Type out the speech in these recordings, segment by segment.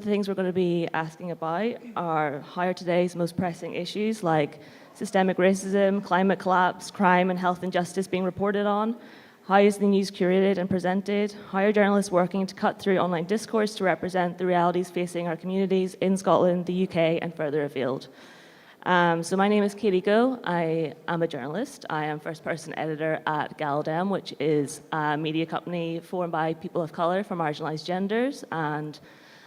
The things we're going to be asking about are how are today's most pressing issues like systemic racism, climate collapse, crime and health injustice being reported on? How is the news curated and presented? How are journalists working to cut through online discourse to represent the realities facing our communities in Scotland, the UK and further afield? So my name is Katie Go. I am a journalist. I am first person editor at GalDem, which is a media company formed by people of colour for marginalised genders, and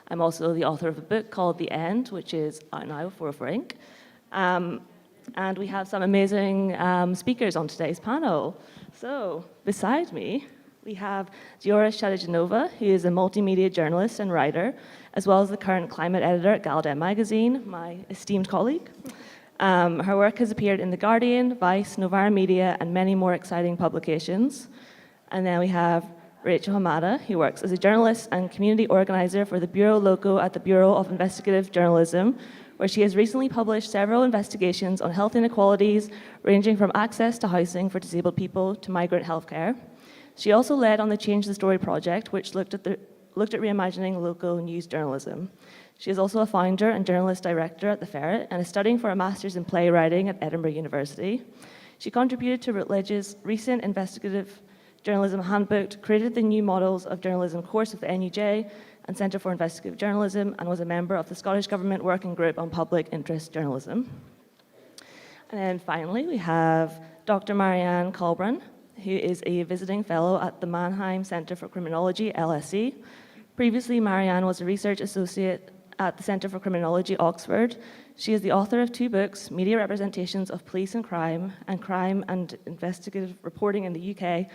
I'm also the author of a book called The End, which is out now for Inc. And we have some amazing speakers on today's panel. So beside me, we have Diora Shadijanova, who is a multimedia journalist and writer, as well as the current climate editor at GalDem magazine, my esteemed colleague. Her work has appeared in The Guardian, Vice, Novara Media, and many more exciting publications. And then we have Rachel Hamada, who works as a journalist and community organizer for the Bureau Loco at the Bureau of Investigative Journalism, where she has recently published several investigations on health inequalities, ranging from access to housing for disabled people to migrant healthcare. She also led on the Change the Story project, which looked at reimagining local news journalism. She is also a founder and journalist director at The Ferret and is studying for a master's in playwriting at Edinburgh University. She contributed to Routledge's recent investigative journalism handbook, created the new models of journalism course of the NUJ and Centre for Investigative Journalism, and was a member of the Scottish Government Working Group on Public Interest Journalism. And then finally, we have Dr. Marianne Colbrun, who is a visiting fellow at the Mannheim Centre for Criminology, LSE. Previously, Marianne was a research associate at the Centre for Criminology, Oxford. She is the author of 2 books, Media Representations of Police and Crime and Investigative Reporting in the UK,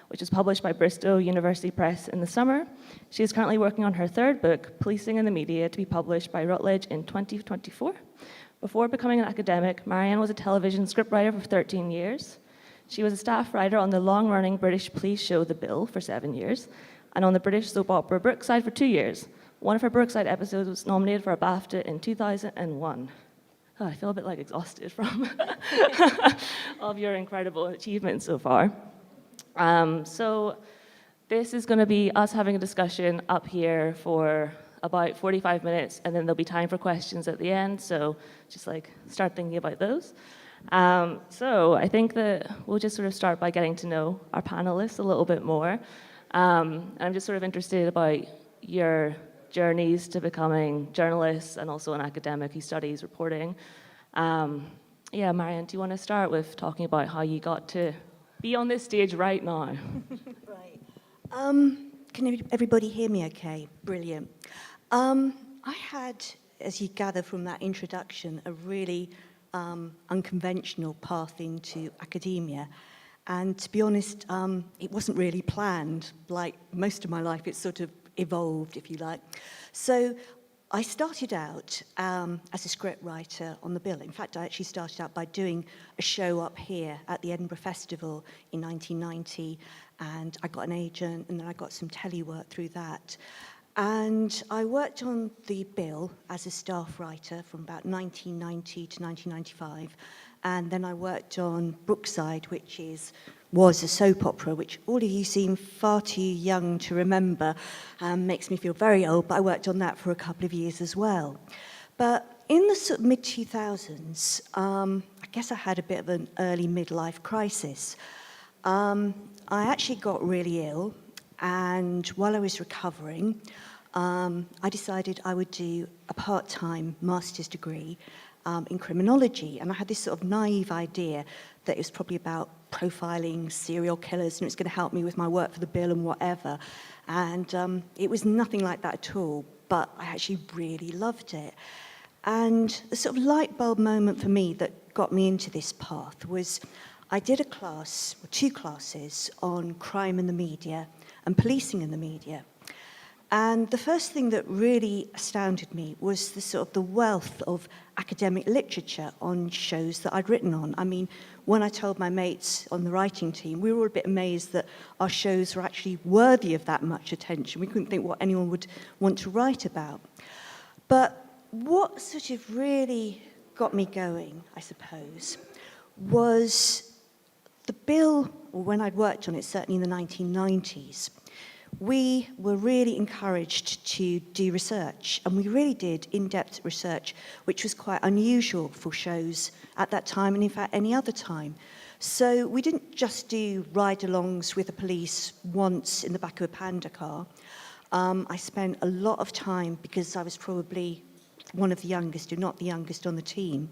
which was published by Bristol University Press in the summer. She is currently working on her 3rd book, Policing in the Media, to be published by Routledge in 2024. Before becoming an academic, Marianne was a television scriptwriter for 13 years. She was a staff writer on the long-running British police show The Bill for 7 years, and on the British soap opera Brookside for 2 years. One of her Brookside episodes was nominated for a BAFTA in 2001. Oh, I feel a bit like exhausted from all of your incredible achievements so far. So this is going to be us having a discussion up here for about 45 minutes, and then there'll be time for questions at the end, so just like start thinking about those. So I think that we'll just sort of start by getting to know our panelists a little bit more. I'm just sort of interested about your journeys to becoming journalists and also an academic who studies reporting. Yeah, Marianne, do you want to start with talking about how you got to be on this stage right now? Right. Can everybody hear me okay? Brilliant. I had, as you gather from that introduction, a really unconventional path into academia. And to be honest, it wasn't really planned. Like most of my life, it sort of evolved, if you like. So I started out as a script writer on the bill. In fact, I actually started out by doing a show up here at the Edinburgh Festival in 1990, and I got an agent, and then I got some telly work through that. And I worked on the bill as a staff writer from about 1990 to 1995, and then I worked on Brookside, which was a soap opera, which all of you seem far too young to remember. Makes me feel very old, but I worked on that for a couple of years as well. But in the sort of mid-2000s, I guess I had a bit of an early midlife crisis. I actually got really ill, and while I was recovering, I decided I would do a part-time master's degree in criminology. And I had this sort of naive idea that it was probably about profiling serial killers and it was going to help me with my work for the bill and whatever. And it was nothing like that at all, but I actually really loved it. And the sort of light bulb moment for me that got me into this path was I did a class, or 2 classes, on crime in the media and policing in the media. And the first thing that really astounded me was the sort of the wealth of academic literature on shows that I'd written on. I mean, when I told my mates on the writing team, we were all a bit amazed that our shows were actually worthy of that much attention. We couldn't think what anyone would want to write about. But what sort of really got me going, I suppose, was the bill, or when I'd worked on it, certainly in the 1990s, we were really encouraged to do research, and we really did in-depth research, which was quite unusual for shows at that time, and in fact any other time. So we didn't just do ride-alongs with the police once in the back of a Panda car. I spent a lot of time, because I was probably one of the youngest, if not the youngest on the team.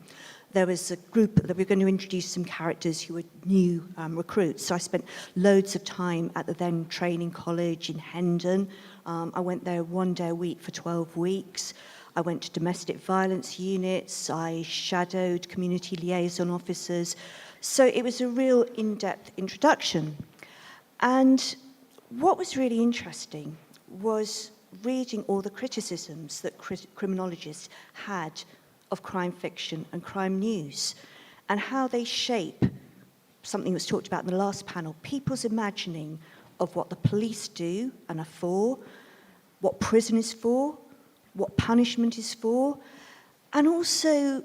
There was a group that we were going to introduce some characters who were new recruits. So I spent loads of time at the then training college in Hendon. I went there 1 day a week for 12 weeks. I went to domestic violence units. I shadowed community liaison officers. So it was a real in-depth introduction. And what was really interesting was reading all the criticisms that criminologists had of crime fiction and crime news, and how they shape something that was talked about in the last panel, people's imagining of what the police do and are for, what prison is for, what punishment is for, and also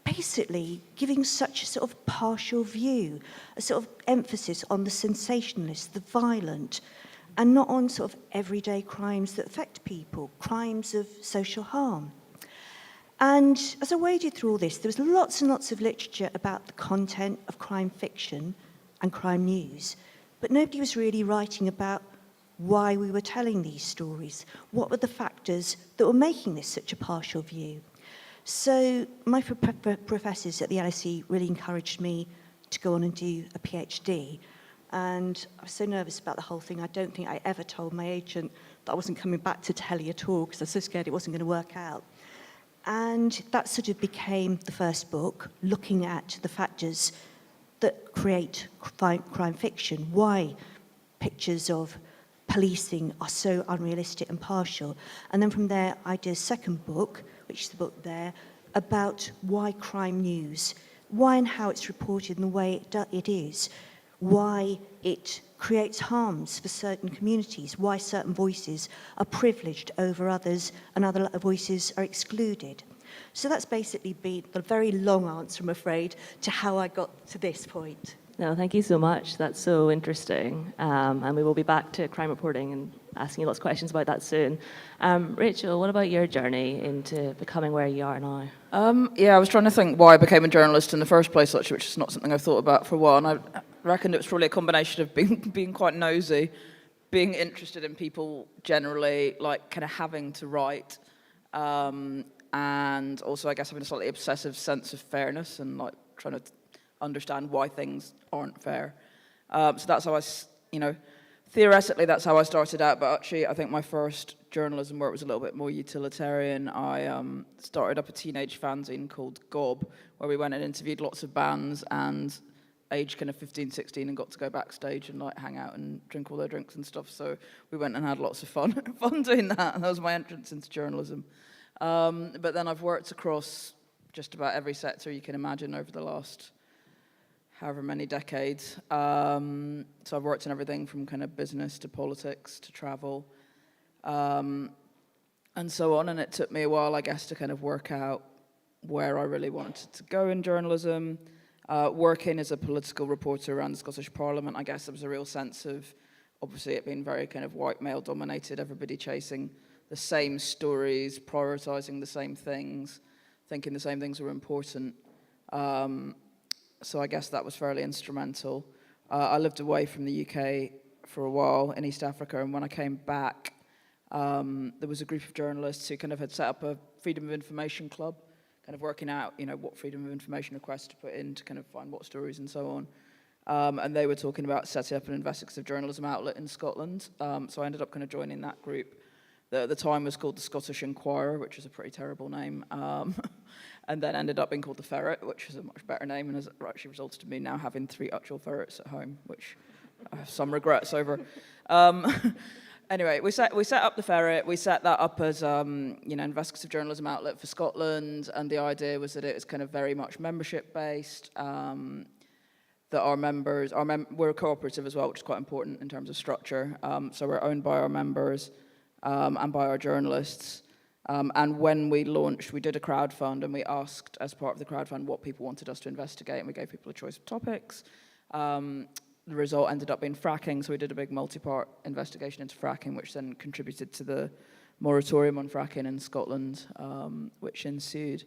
basically giving such a sort of partial view, a sort of emphasis on the sensationalist, the violent, and not on sort of everyday crimes that affect people, crimes of social harm. And as I waded through all this, there was lots and lots of literature about the content of crime fiction and crime news, but nobody was really writing about why we were telling these stories. What were the factors that were making this such a partial view? So my professors at the LSE really encouraged me to go on and do a PhD. And I was so nervous about the whole thing, I don't think I ever told my agent that I wasn't coming back to Telly at all, because I was so scared it wasn't going to work out. And that sort of became the first book, looking at the factors that create crime fiction, why pictures of policing are so unrealistic and partial. And then from there, I did a second book, which is the book there, about why crime news, why and how it's reported in the way it is, why it creates harms for certain communities, why certain voices are privileged over others and other voices are excluded. So that's basically been the very long answer, I'm afraid, to how I got to this point. No, thank you so much. That's so interesting. And we will be back to crime reporting and asking you lots of questions about that soon. Rachel, what about your journey into becoming where you are now? Yeah, I was trying to think why I became a journalist in the first place, actually, which is not something I've thought about for a while. And I reckoned it was probably a combination of being quite nosy, being interested in people generally, like kind of having to write, and also, I guess, having a slightly obsessive sense of fairness and like trying to understand why things aren't fair. So that's how theoretically that's how I started out, but actually I think my first journalism work was a little bit more utilitarian. I started up a teenage fanzine called Gob, where we went and interviewed lots of bands and aged kind of 15, 16 and got to go backstage and like hang out and drink all their drinks and stuff. So we went and had lots of fun doing that, and that was my entrance into journalism. But then I've worked across just about every sector you can imagine over the last however many decades. So I've worked in everything from kind of business to politics to travel, and so on. And it took me a while, I guess, to kind of work out where I really wanted to go in journalism. Working as a political reporter around the Scottish Parliament, I guess there was a real sense of, obviously, it being very kind of white male dominated, everybody chasing the same stories, prioritising the same things, thinking the same things were important. So I guess that was fairly instrumental. I lived away from the UK for a while in East Africa, and when I came back, there was a group of journalists who kind of had set up a Freedom of Information club, kind of working out, what freedom of information requests to put in to kind of find what stories and so on. And they were talking about setting up an investigative journalism outlet in Scotland. So I ended up kind of joining that group. That at the time was called the Scottish Inquirer, which is a pretty terrible name. And then ended up being called the Ferret, which is a much better name, and has actually resulted in me now having 3 actual ferrets at home, which I have some regrets over. Anyway, we set up the Ferret. We set that up as investigative journalism outlet for Scotland, and the idea was that it was kind of very much membership based. That our members, we're a cooperative as well, which is quite important in terms of structure. So we're owned by our members and by our journalists. And when we launched, we did a crowdfund, and we asked, as part of the crowdfund, what people wanted us to investigate, and we gave people a choice of topics. the result ended up being fracking. So we did a big multi-part investigation into fracking, which then contributed to the moratorium on fracking in Scotland, which ensued.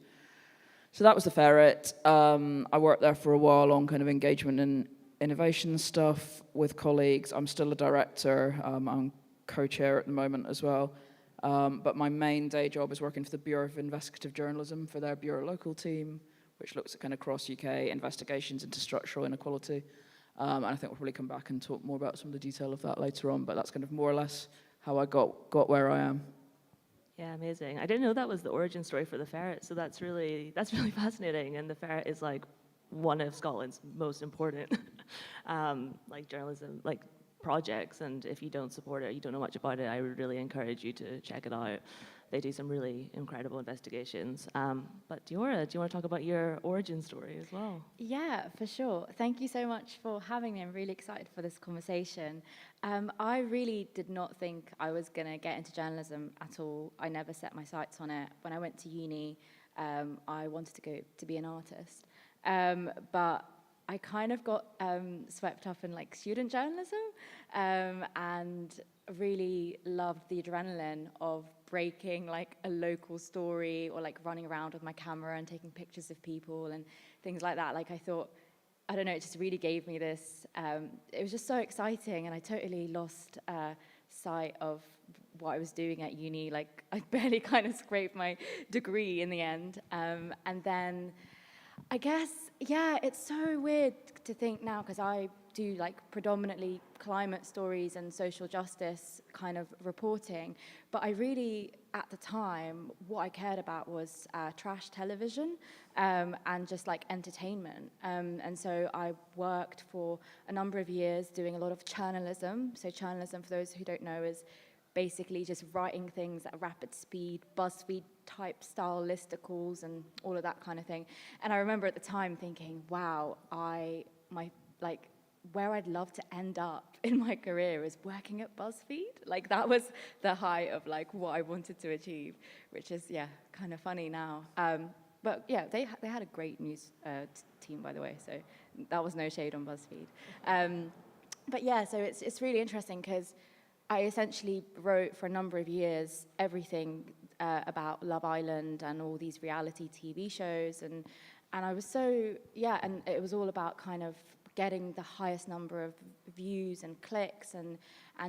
So that was the Ferret. I worked there for a while on kind of engagement and innovation stuff with colleagues. I'm still a director. I'm co-chair at the moment as well. But my main day job is working for the Bureau of Investigative Journalism for their Bureau Local team, which looks at kind of cross-UK investigations into structural inequality. And I think we'll probably come back and talk more about some of the detail of that later on, but that's kind of more or less how I got where I am. Yeah, amazing. I didn't know that was the origin story for the Ferret, so that's really fascinating. And the Ferret is like one of Scotland's most important like journalism projects. And if you don't support it, you don't know much about it, I would really encourage you to check it out. They do some really incredible investigations. But Diora, do you want to talk about your origin story as well? Yeah, for sure. Thank you so much for having me. I'm really excited for this conversation. I really did not think I was going to get into journalism at all. I never set my sights on it. When I went to uni, I wanted to go to be an artist. But I kind of got swept up in like student journalism and really loved the adrenaline of breaking like a local story or like running around with my camera and taking pictures of people and things like that. Like I thought, I don't know, it just really gave me this, it was just so exciting, and I totally lost sight of what I was doing at uni. Like I barely kind of scraped my degree in the end. And then I guess, yeah, it's so weird to think now, because I do like predominantly climate stories and social justice kind of reporting, but I really, at the time, what I cared about was trash television and just like entertainment. And so I worked for a number of years doing a lot of journalism. So journalism, for those who don't know, is basically just writing things at rapid speed, BuzzFeed type style listicles and all of that kind of thing. And I remember at the time thinking, wow, where I'd love to end up in my career is working at BuzzFeed. Like that was the height of like what I wanted to achieve, which is, yeah, kind of funny now. But yeah, they had a great news team, by the way, so that was no shade on BuzzFeed. But yeah, so it's really interesting because I essentially wrote for a number of years everything about Love Island and all these reality TV shows, and I was so, yeah, and it was all about kind of getting the highest number of views and clicks and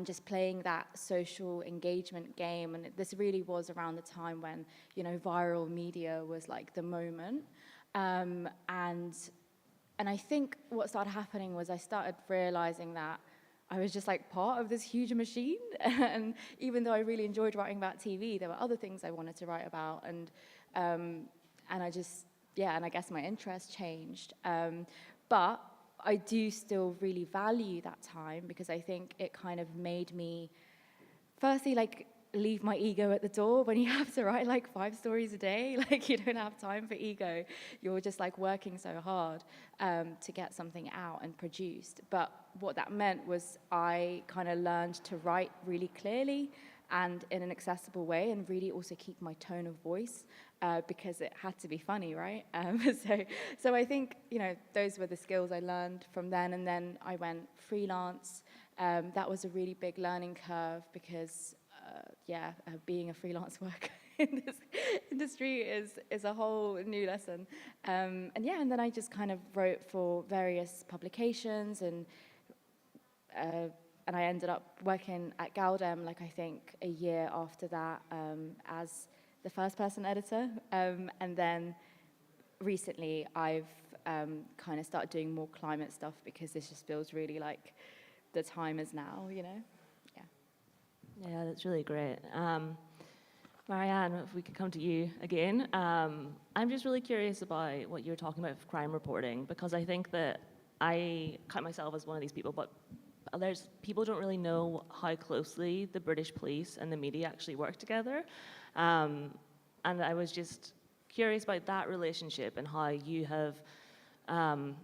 just playing that social engagement game. And this really was around the time when, you know, viral media was like the moment. And I think what started happening was I started realizing that I was just like part of this huge machine. And even though I really enjoyed writing about TV, there were other things I wanted to write about. And I just, yeah, and I guess my interest changed. But I do still really value that time, because I think it kind of made me, firstly, like, leave my ego at the door. When you have to write like 5 stories a day, like you don't have time for ego. You're just like working so hard to get something out and produced. But what that meant was I kind of learned to write really clearly and in an accessible way, and really also keep my tone of voice, because it had to be funny, right? So I think, you know, those were the skills I learned from then. And then I went freelance. That was a really big learning curve, because being a freelance worker in this industry is a whole new lesson. And then I just kind of wrote for various publications, and I ended up working at Galdem, like I think a year after that, as the first person editor. And then recently I've kind of started doing more climate stuff, because this just feels really like the time is now, you know? Yeah, that's really great. Marianne, if we could come to you again. I'm just really curious about what you're talking about with crime reporting, because I think that I count myself as one of these people, but people don't really know how closely the British police and the media actually work together. And I was just curious about that relationship and how you have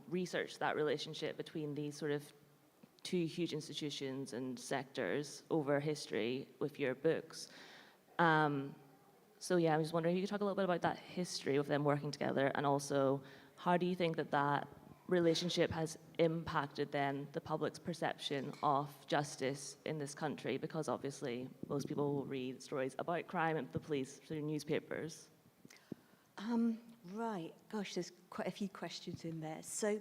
researched that relationship between these sort of 2 huge institutions and sectors over history with your books. So yeah, I'm just wondering if you could talk a little bit about that history of them working together, and also how do you think that relationship has impacted then the public's perception of justice in this country, because obviously most people will read stories about crime and the police through newspapers. Right, gosh, there's quite a few questions in there. So,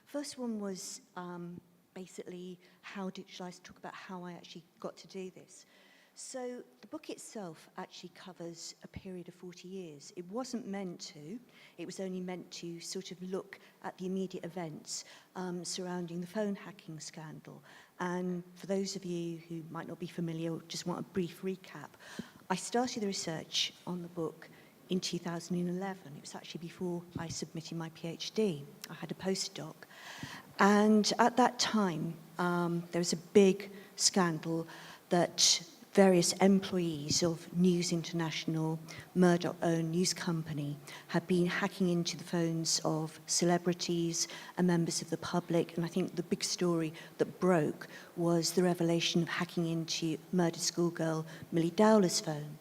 first one was basically shall I talk about how I actually got to do this? So, the book itself actually covers a period of 40 years. It wasn't meant to, it was only meant to sort of look at the immediate events surrounding the phone hacking scandal. And for those of you who might not be familiar, or just want a brief recap, I started the research on the book in 2011. It was actually before I submitted my PhD. I had a postdoc. And at that time, there was a big scandal that various employees of News International, Murdoch-owned news company, had been hacking into the phones of celebrities and members of the public. And I think the big story that broke was the revelation of hacking into murdered schoolgirl Millie Dowler's phone.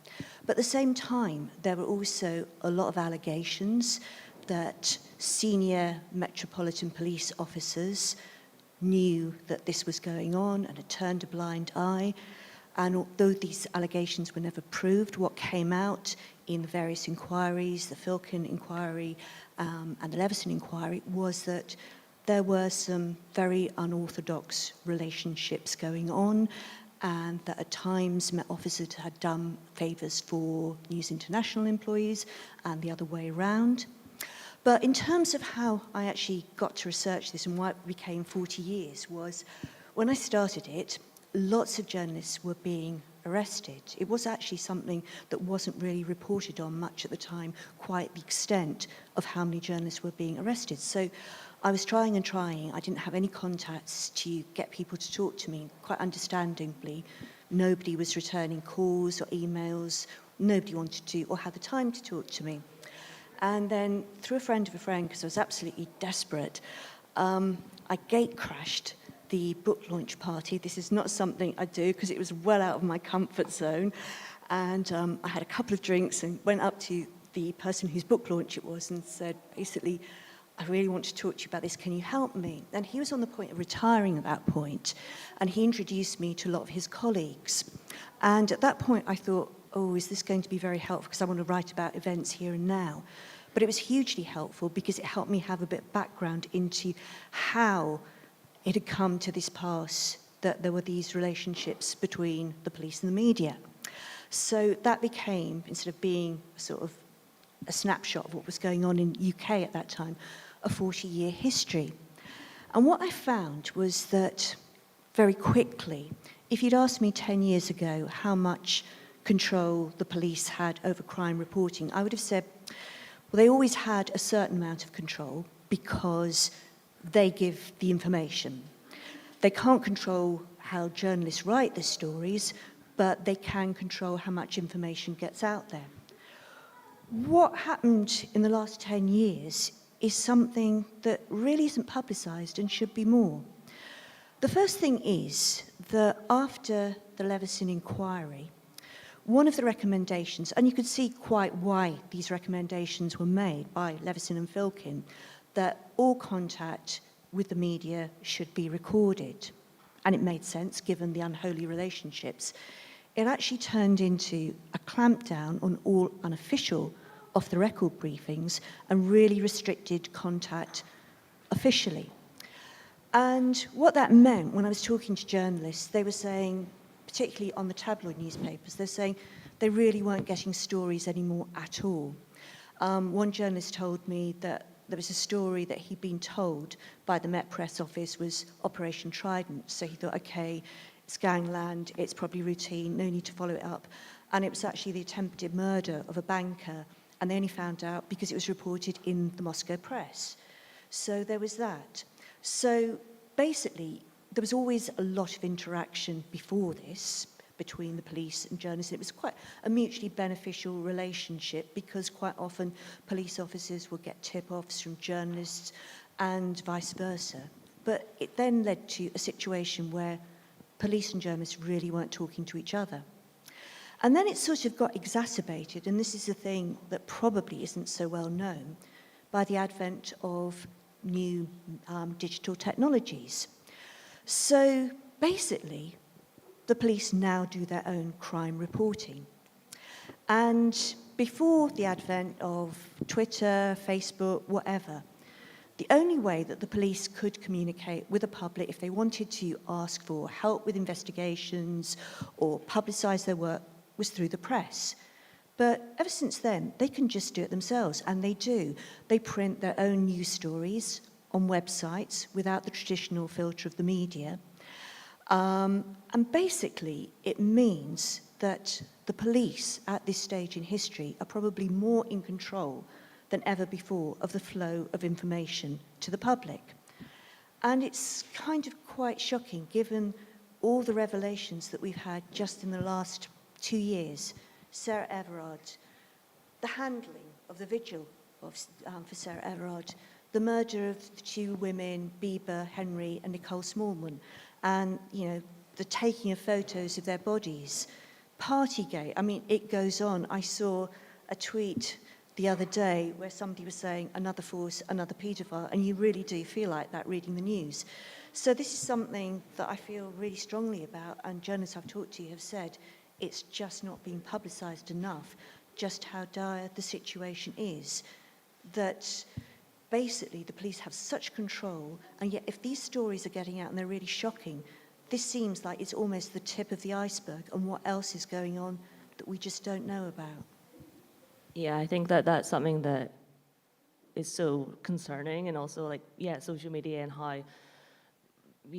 But at the same time, there were also a lot of allegations that senior Metropolitan Police officers knew that this was going on and had turned a blind eye. And although these allegations were never proved, what came out in the various inquiries, the Filkin inquiry and the Leveson inquiry, was that there were some very unorthodox relationships going on, and that at times Met officers had done favours for News International employees and the other way around. But in terms of how I actually got to research this and why it became 40 years was, when I started it, lots of journalists were being arrested. It was actually something that wasn't really reported on much at the time, quite the extent of how many journalists were being arrested. So I was trying and trying. I didn't have any contacts to get people to talk to me. Quite understandably, nobody was returning calls or emails. Nobody wanted to or had the time to talk to me. And then through a friend of a friend, because I was absolutely desperate, I gate crashed the book launch party. This is not something I do because it was well out of my comfort zone. And I had a couple of drinks and went up to the person whose book launch it was and said, basically, I really want to talk to you about this. Can you help me? And he was on the point of retiring at that point, and he introduced me to a lot of his colleagues. And at that point, I thought, oh, is this going to be very helpful? Because I want to write about events here and now. But it was hugely helpful because it helped me have a bit of background into how it had come to this pass, that there were these relationships between the police and the media. So that became, instead of being sort of a snapshot of what was going on in the UK at that time, a 40-year history. And what I found was that very quickly, if you'd asked me 10 years ago how much control the police had over crime reporting, I would have said, well, they always had a certain amount of control because they give the information. They can't control how journalists write their stories, but they can control how much information gets out there. What happened in the last 10 years is something that really isn't publicised and should be more. The first thing is that after the Leveson inquiry, one of the recommendations, and you could see quite why these recommendations were made by Leveson and Filkin, that all contact with the media should be recorded. And it made sense given the unholy relationships. It actually turned into a clampdown on all unofficial off-the-record briefings and really restricted contact officially. And what that meant, when I was talking to journalists, they were saying, particularly on the tabloid newspapers, they're saying they really weren't getting stories anymore at all. One journalist told me that there was a story that he'd been told by the Met Press Office was Operation Trident. So he thought, okay, it's gangland, it's probably routine, no need to follow it up. And it was actually the attempted murder of a banker. And they only found out because it was reported in the Moscow press. So there was that. So basically, there was always a lot of interaction before this between the police and journalists. It was quite a mutually beneficial relationship because quite often police officers would get tip-offs from journalists and vice versa. But it then led to a situation where police and journalists really weren't talking to each other. And then it sort of got exacerbated, and this is a thing that probably isn't so well known, by the advent of new digital technologies. So basically, the police now do their own crime reporting. And before the advent of Twitter, Facebook, whatever, the only way that the police could communicate with the public if they wanted to ask for help with investigations or publicise their work was through the press. But ever since then, they can just do it themselves, and they do. They print their own news stories on websites without the traditional filter of the media. And basically, it means that the police at this stage in history are probably more in control than ever before of the flow of information to the public. And it's kind of quite shocking given all the revelations that we've had just in the last 2 years. Sarah Everard, the handling of the vigil for Sarah Everard, the murder of the 2 women, Bieber, Henry, and Nicole Smallman, and, the taking of photos of their bodies, Partygate. I mean, it goes on. I saw a tweet the other day where somebody was saying another force, another paedophile, and you really do feel like that reading the news. So this is something that I feel really strongly about, and journalists I've talked to have said it's just not being publicised enough, just how dire the situation is, that basically the police have such control, and yet if these stories are getting out and they're really shocking, this seems like it's almost the tip of the iceberg and what else is going on that we just don't know about. Yeah, I think that that's something that is so concerning, and also social media and how,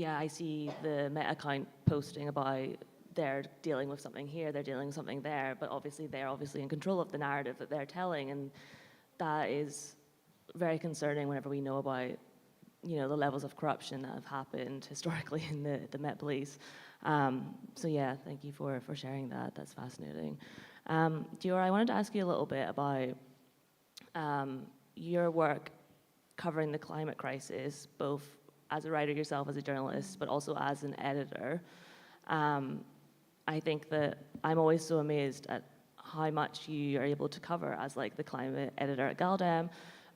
I see the Meta account posting about they're dealing with something here, they're dealing with something there, but they're obviously in control of the narrative that they're telling, and that is very concerning whenever we know about the levels of corruption that have happened historically in the Met Police. Thank you for sharing that. That's fascinating. Diora, I wanted to ask you a little bit about your work covering the climate crisis, both as a writer yourself, as a journalist, but also as an editor. I think that I'm always so amazed at how much you are able to cover as the climate editor at Galdem,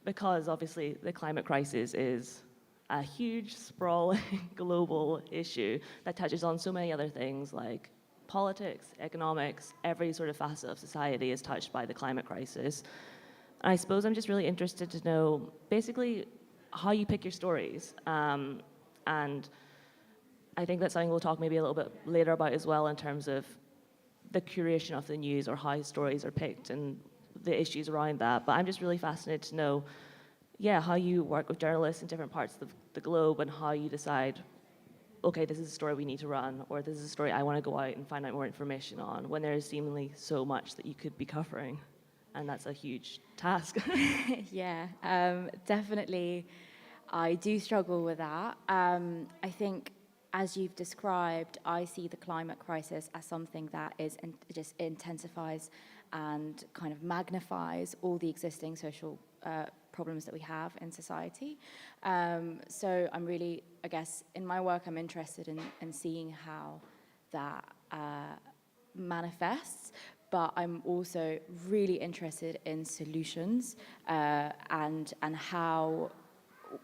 because obviously the climate crisis is a huge, sprawling global issue that touches on so many other things like politics, economics, every sort of facet of society is touched by the climate crisis. And I suppose I'm just really interested to know basically how you pick your stories. And I think that's something we'll talk maybe a little bit later about as well in terms of the curation of the news or how stories are picked and the issues around that. But I'm just really fascinated to know how you work with journalists in different parts of the globe and how you decide, okay, this is a story we need to run, or this is a story I want to go out and find out more information on, when there is seemingly so much that you could be covering. And that's a huge task. Yeah, definitely. I do struggle with that. I think, as you've described, I see the climate crisis as something that just intensifies and kind of magnifies all the existing social problems that we have in society. So I'm really, I guess, in my work, I'm interested in seeing how that manifests, but I'm also really interested in solutions and how,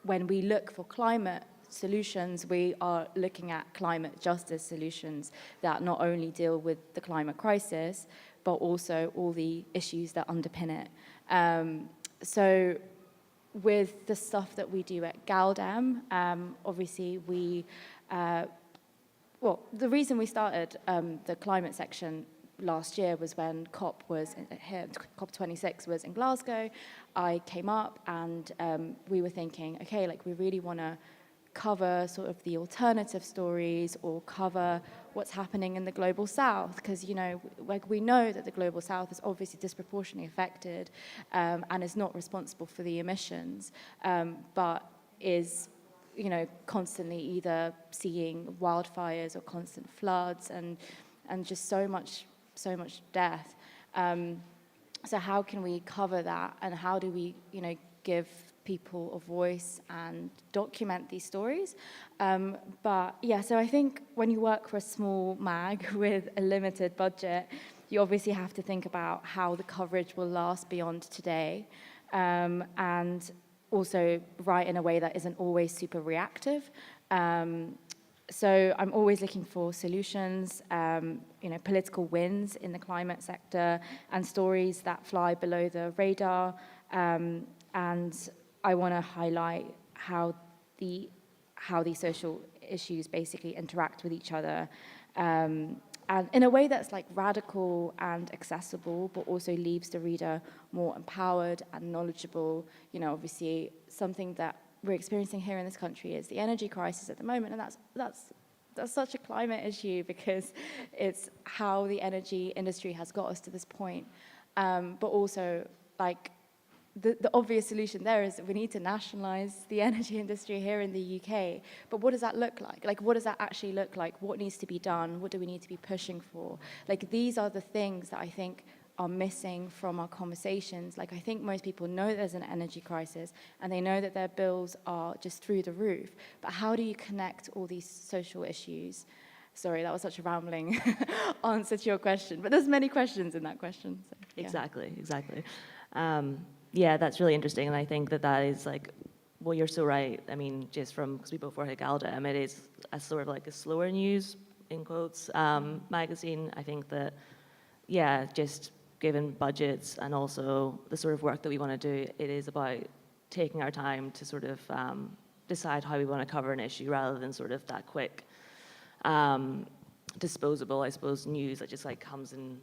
when we look for climate solutions, we are looking at climate justice solutions that not only deal with the climate crisis, but also all the issues that underpin it. So with the stuff that we do at Galdem, obviously the reason we started the climate section last year was when COP26 was in Glasgow. I came up and we were thinking, okay, we really want to cover sort of the alternative stories or cover what's happening in the global south, because we know that the global south is obviously disproportionately affected and is not responsible for the emissions, but is constantly either seeing wildfires or constant floods and just so much death. So how can we cover that, and how do we give people a voice and document these stories? So I think when you work for a small mag with a limited budget, you obviously have to think about how the coverage will last beyond today. And also write in a way that isn't always super reactive. So I'm always looking for solutions, political wins in the climate sector and stories that fly below the radar. And I want to highlight how these social issues basically interact with each other. And in a way that's like radical and accessible, but also leaves the reader more empowered and knowledgeable. Obviously, something that we're experiencing here in this country is the energy crisis at the moment, and that's such a climate issue because it's how the energy industry has got us to this point. But also, like, the obvious solution there is that we need to nationalize the energy industry here in the UK. But what does that look like? Like, what does that actually look like? What needs to be done? What do we need to be pushing for? Like, these are the things that I think are missing from our conversations. Like, I think most people know there's an energy crisis and they know that their bills are just through the roof. But how do you connect all these social issues? Sorry, that was such a rambling answer to your question. But there's many questions in that question. So, yeah. Exactly. Yeah, that's really interesting, and I think that is like, well, you're so right. I mean, just from, because we both work at Galdem, it is a sort of like a slower news, in quotes, magazine. I think that, yeah, just given budgets and also the sort of work that we want to do, it is about taking our time to sort of decide how we want to cover an issue rather than sort of that quick, disposable, I suppose, news that just like comes in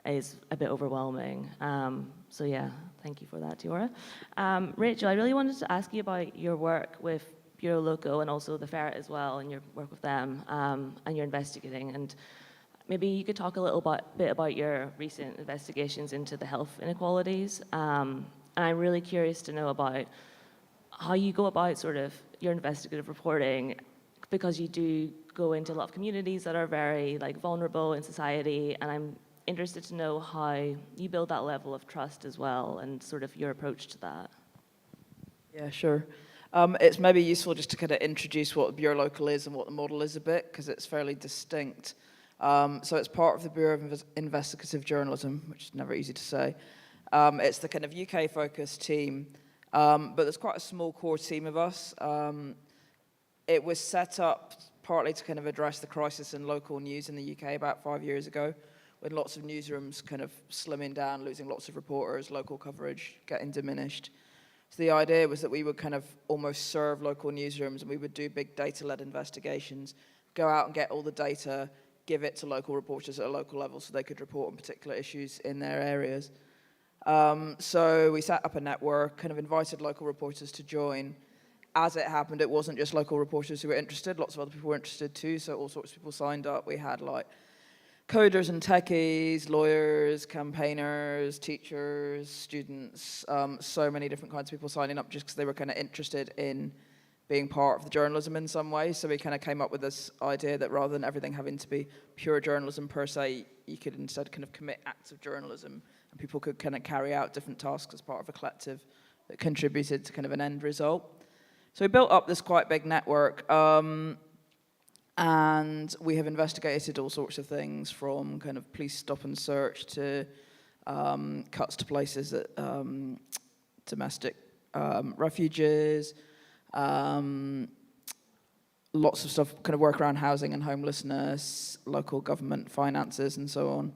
is a bit overwhelming. So yeah, thank you for that, Tiora. Rachel, I really wanted to ask you about your work with Bureau Loco and also the Ferret as well, and your work with them, and your investigating. And maybe you could talk a little bit about your recent investigations into the health inequalities. And I'm really curious to know about how you go about sort of your investigative reporting, because you do go into a lot of communities that are very like vulnerable in society, and I'm interested to know how you build that level of trust as well and sort of your approach to that. Yeah, sure. It's maybe useful just to kind of introduce what the Bureau Local is and what the model is a bit, because it's fairly distinct. So it's part of the Bureau of Investigative Journalism, which is never easy to say. It's the kind of UK-focused team, but there's quite a small core team of us. It was set up partly to kind of address the crisis in local news in the UK about 5 years ago, with lots of newsrooms kind of slimming down, losing lots of reporters, local coverage getting diminished. So the idea was that we would kind of almost serve local newsrooms, and we would do big data-led investigations, go out and get all the data, give it to local reporters at a local level so they could report on particular issues in their areas. So we set up a network, kind of invited local reporters to join. As it happened, it wasn't just local reporters who were interested, lots of other people were interested too, so all sorts of people signed up. We had like coders and techies, lawyers, campaigners, teachers, students, so many different kinds of people signing up just because they were kind of interested in being part of the journalism in some way. So we kind of came up with this idea that rather than everything having to be pure journalism per se, you could instead kind of commit acts of journalism, and people could kind of carry out different tasks as part of a collective that contributed to kind of an end result. So we built up this quite big network, and we have investigated all sorts of things, from kind of police stop and search to cuts to places that domestic refuges, lots of stuff, kind of work around housing and homelessness, local government finances and so on.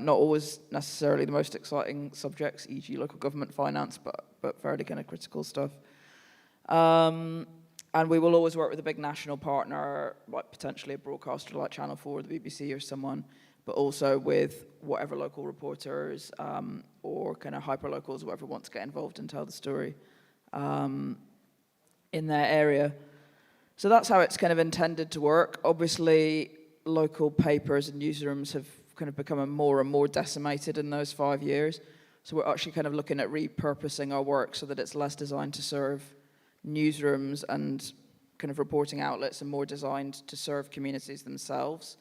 Not always necessarily the most exciting subjects, e.g. local government finance, but fairly kind of critical stuff. And we will always work with a big national partner, like potentially a broadcaster like Channel 4 or the BBC or someone, but also with whatever local reporters or kind of hyper-locals, whoever wants to get involved and tell the story in their area. So that's how it's kind of intended to work. Obviously, local papers and newsrooms have kind of become more and more decimated in those 5 years. So we're actually kind of looking at repurposing our work so that it's less designed to serve newsrooms and kind of reporting outlets and more designed to serve communities themselves.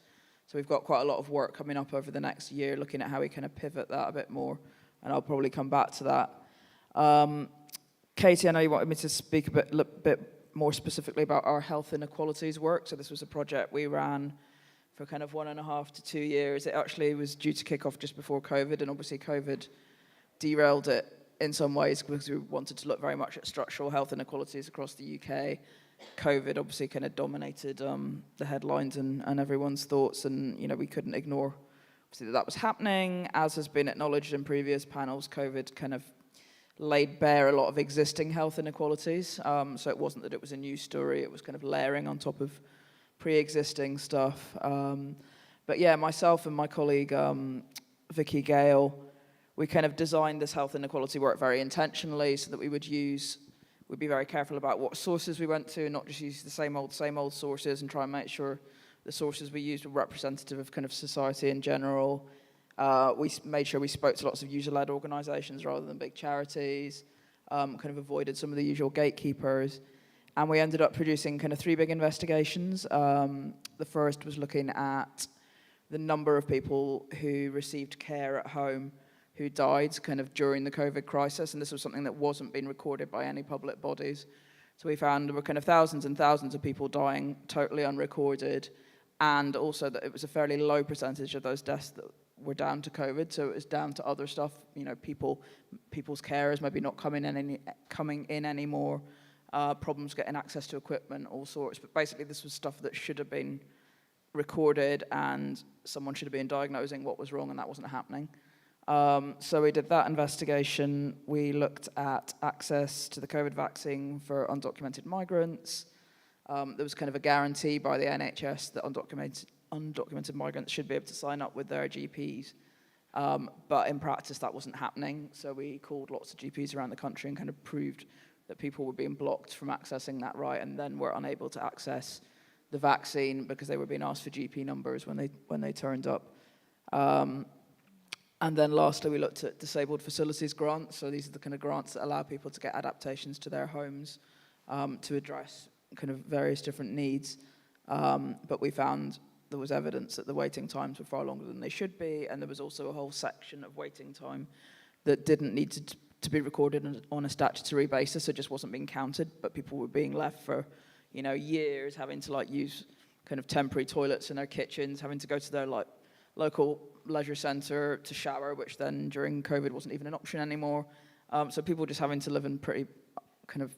So we've got quite a lot of work coming up over the next year looking at how we kind of pivot that a bit more, and I'll probably come back to that. Katie, I know you wanted me to speak a bit more specifically about our health inequalities work. So this was a project we ran for kind of 1.5 to 2 years. It actually was due to kick off just before COVID, and obviously COVID derailed it in some ways, because we wanted to look very much at structural health inequalities across the UK. COVID obviously kind of dominated the headlines and everyone's thoughts, and we couldn't ignore obviously that was happening. As has been acknowledged in previous panels, COVID kind of laid bare a lot of existing health inequalities. So it wasn't that it was a new story; it was kind of layering on top of pre-existing stuff. But yeah, myself and my colleague Vicky Gale, we kind of designed this health inequality work very intentionally so that we'd be very careful about what sources we went to, not just use the same old sources, and try and make sure the sources we used were representative of kind of society in general. We made sure we spoke to lots of user-led organizations rather than big charities, kind of avoided some of the usual gatekeepers. And we ended up producing kind of 3 big investigations. The first was looking at the number of people who received care at home who died kind of during the COVID crisis, and this was something that wasn't being recorded by any public bodies. So we found there were kind of thousands and thousands of people dying totally unrecorded, and also that it was a fairly low percentage of those deaths that were down to COVID, so it was down to other stuff, people's carers maybe not coming in anymore, problems getting access to equipment, all sorts. But basically this was stuff that should have been recorded, and someone should have been diagnosing what was wrong, and that wasn't happening. So we did that investigation. We looked at access to the COVID vaccine for undocumented migrants. There was kind of a guarantee by the NHS that undocumented migrants should be able to sign up with their GPs. But in practice, that wasn't happening. So we called lots of GPs around the country and kind of proved that people were being blocked from accessing that right, and then were unable to access the vaccine because they were being asked for GP numbers when they turned up. And then lastly, we looked at disabled facilities grants. So these are the kind of grants that allow people to get adaptations to their homes to address kind of various different needs. But we found there was evidence that the waiting times were far longer than they should be, and there was also a whole section of waiting time that didn't need to be recorded on a statutory basis. It just wasn't being counted, but people were being left for years having to use kind of temporary toilets in their kitchens, having to go to their local leisure centre to shower, which then during COVID wasn't even an option anymore. So people just having to live in pretty kind of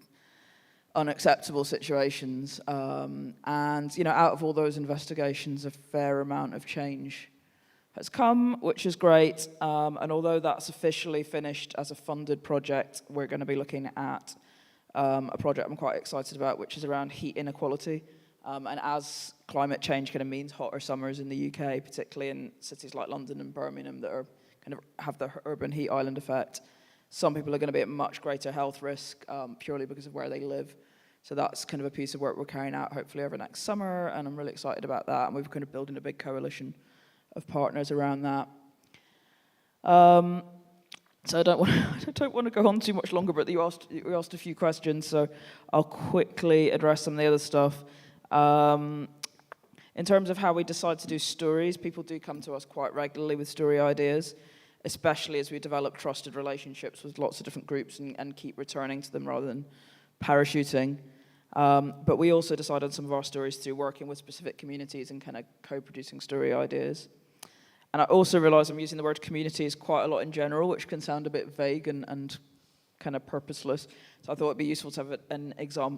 unacceptable situations. And out of all those investigations, a fair amount of change has come, which is great. And although that's officially finished as a funded project, we're going to be looking at a project I'm quite excited about, which is around heat inequality. And as climate change kind of means hotter summers in the UK, particularly in cities like London and Birmingham that are kind of have the urban heat island effect, some people are going to be at much greater health risk purely because of where they live. So that's kind of a piece of work we're carrying out hopefully over next summer, and I'm really excited about that. And we're kind of building a big coalition of partners around that. So I don't want to go on too much longer, but you asked a few questions, so I'll quickly address some of the other stuff. In terms of how we decide to do stories, people do come to us quite regularly with story ideas, especially as we develop trusted relationships with lots of different groups and keep returning to them rather than parachuting. But we also decide on some of our stories through working with specific communities and kind of co-producing story ideas. And I also realize I'm using the word communities quite a lot in general, which can sound a bit vague and kind of purposeless. So I thought it'd be useful to have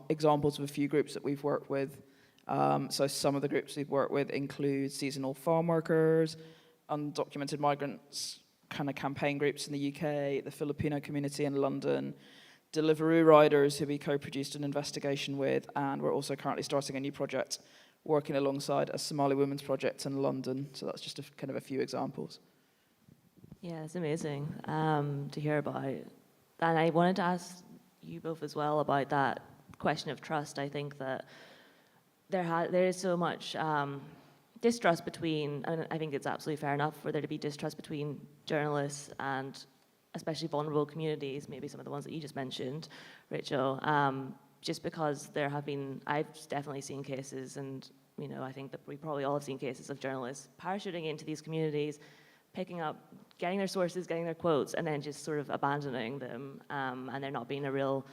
examples of a few groups that we've worked with. So some of the groups we've worked with include seasonal farm workers, undocumented migrants, kind of campaign groups in the UK, the Filipino community in London, Deliveroo riders who we co-produced an investigation with, and we're also currently starting a new project working alongside a Somali women's project in London. So that's just kind of a few examples. Yeah, it's amazing to hear about. And I wanted to ask you both as well about that question of trust. I think that there is so much distrust between, and I think it's absolutely fair enough for there to be distrust between journalists and especially vulnerable communities, maybe some of the ones that you just mentioned, Rachel, just because I've definitely seen cases, and I think that we probably all have seen cases of journalists parachuting into these communities, picking up, getting their sources, getting their quotes, and then just sort of abandoning them, and there not being a real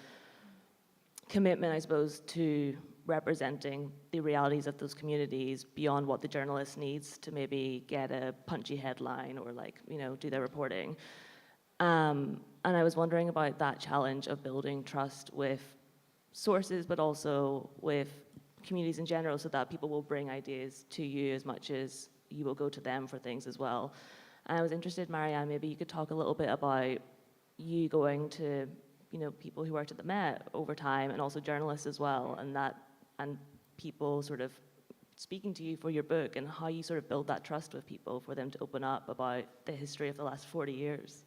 commitment, I suppose, to representing the realities of those communities beyond what the journalist needs to maybe get a punchy headline or do their reporting. And I was wondering about that challenge of building trust with sources, but also with communities in general, so that people will bring ideas to you as much as you will go to them for things as well. And I was interested, Marianne, maybe you could talk a little bit about you going to, people who worked at the Met over time, and also journalists as well, and people sort of speaking to you for your book, and how you sort of build that trust with people for them to open up about the history of the last 40 years.